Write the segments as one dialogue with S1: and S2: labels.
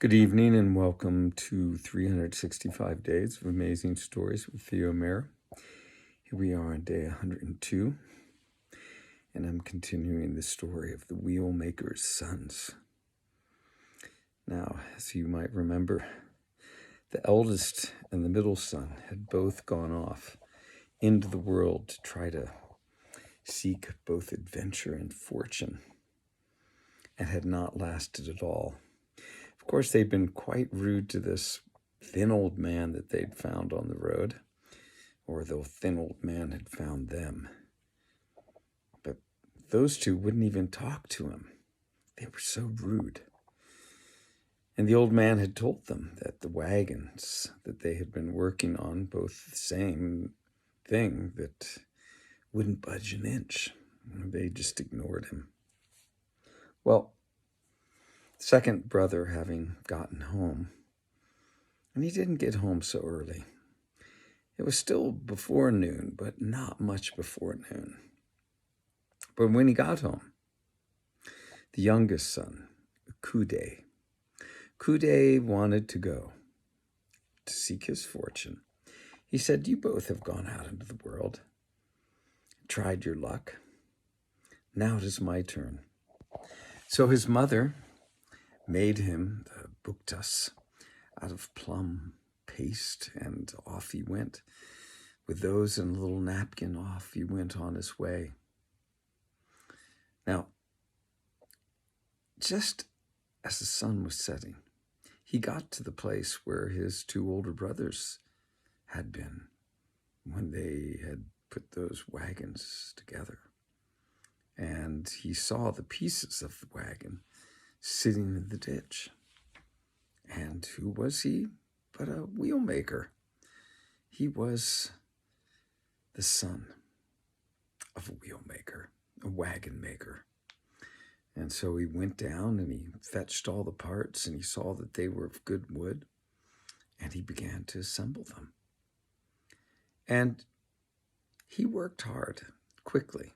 S1: Good evening and welcome to 365 Days of Amazing Stories with Theo Mayer. Here we are on day 102, and I'm continuing the story of the Wheelmaker's sons. Now, as you might remember, the eldest and the middle son had both gone off into the world to try to seek both adventure and fortune, and had not lasted at all. Of course, they'd been quite rude to this thin old man that they'd found on the road, or the thin old man had found them. But those two wouldn't even talk to him. They were so rude. And the old man had told them that the wagons that they had been working on, both the same thing, that wouldn't budge an inch. They just ignored him. Well, second brother having gotten home, and he didn't get home so early. It was still before noon, but not much before noon. But when he got home, the youngest son, Kude wanted to go to seek his fortune. He said, "You both have gone out into the world, tried your luck. Now it is my turn." So his mother made him the buktas out of plum paste, and off he went. With those and a little napkin, off he went on his way. Now, just as the sun was setting, he got to the place where his two older brothers had been when they had put those wagons together. And he saw the pieces of the wagon sitting in the ditch. And who was he but a wheelmaker? He was the son of a wheelmaker, a wagon maker. And so he went down and he fetched all the parts, and he saw that they were of good wood, and he began to assemble them. And he worked hard, quickly.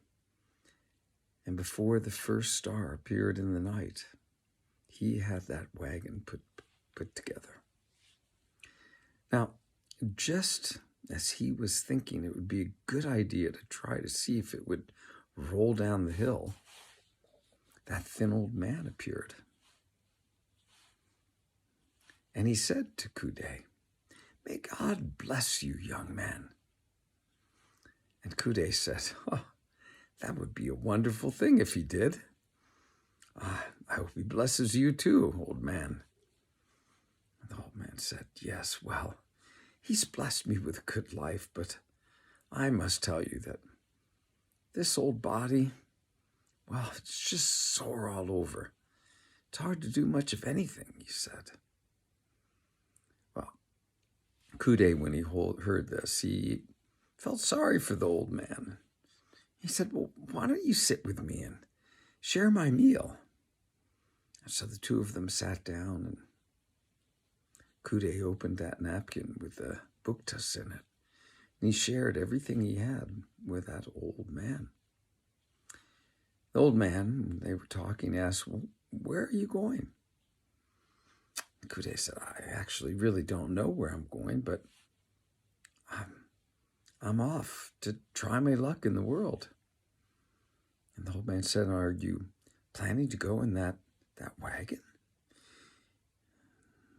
S1: And before the first star appeared in the night, he had that wagon put together. Now, just as he was thinking it would be a good idea to try to see if it would roll down the hill, that thin old man appeared. And he said to Kude, "May God bless you, young man." And Kude said, "Oh, that would be a wonderful thing if he did. I hope he blesses you too, old man." And the old man said, "Yes, well, he's blessed me with a good life, but I must tell you that this old body, well, it's just sore all over. It's hard to do much of anything," he said. Well, Kude, when he heard this, he felt sorry for the old man. He said, "Well, why don't you sit with me and share my meal?" And so the two of them sat down, and Kude opened that napkin with the buktas in it, and he shared everything he had with that old man. The old man, when they were talking, asked, "Well, where are you going?" Kude said, "I actually really don't know where I'm going, but I'm off to try my luck in the world." And the old man said, "Are you planning to go in that wagon?"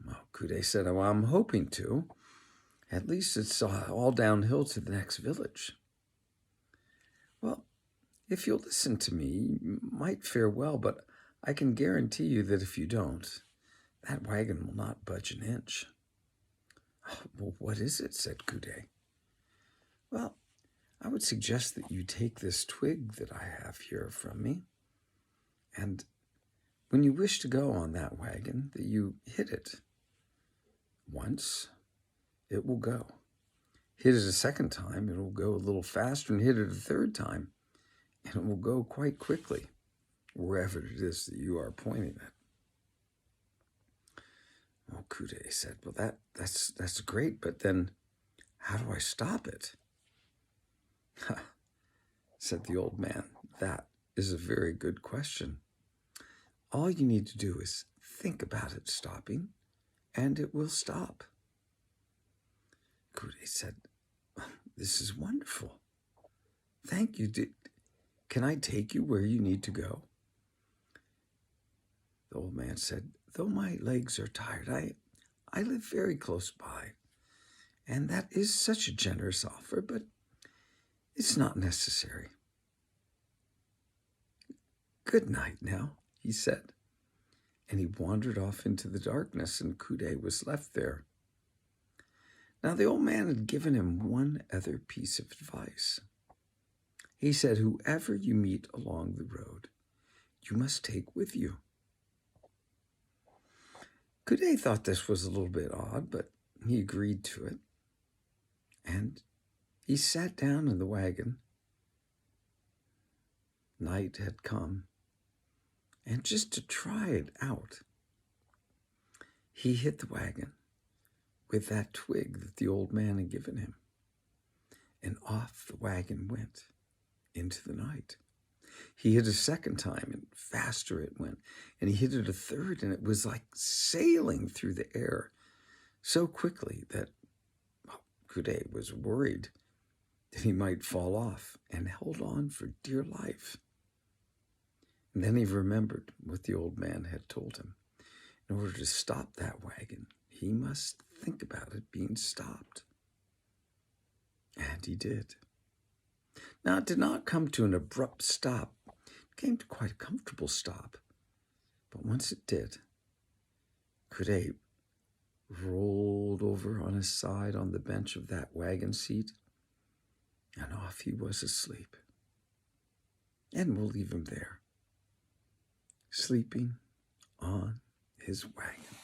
S1: Well, Kude said, "Well, I'm hoping to. At least it's all downhill to the next village." "Well, if you'll listen to me, you might fare well, but I can guarantee you that if you don't, that wagon will not budge an inch." "Well, what is it?" said Kude. "Well, I would suggest that you take this twig that I have here from me, and when you wish to go on that wagon, that you hit it once, it will go. Hit it a second time, it will go a little faster, and hit it a third time, and it will go quite quickly, wherever it is that you are pointing at." Well, Kude said, "Well, that's great, but then how do I stop it?" Said the old man, "That is a very good question. All you need to do is think about it stopping, and it will stop. Kude said, "This is wonderful. Thank you. Can I take you where you need to go?" The old man said, "Though my legs are tired, I live very close by, and that is such a generous offer, but it's not necessary." "Good night now," he said, and he wandered off into the darkness, and Kude was left there. Now the old man had given him one other piece of advice. He said, "Whoever you meet along the road, you must take with you." Kude thought this was a little bit odd, but he agreed to it. And he sat down in the wagon. Night had come, and just to try it out, he hit the wagon with that twig that the old man had given him. And off the wagon went into the night. He hit a second time, and faster it went. And he hit it a third, and it was like sailing through the air so quickly that Kude was worried that he might fall off and held on for dear life. And then he remembered what the old man had told him. In order to stop that wagon, he must think about it being stopped. And he did. Now, it did not come to an abrupt stop. It came to quite a comfortable stop. But once it did, Kude rolled over on his side on the bench of that wagon seat, and off he was asleep. And we'll leave him there, sleeping on his wagon.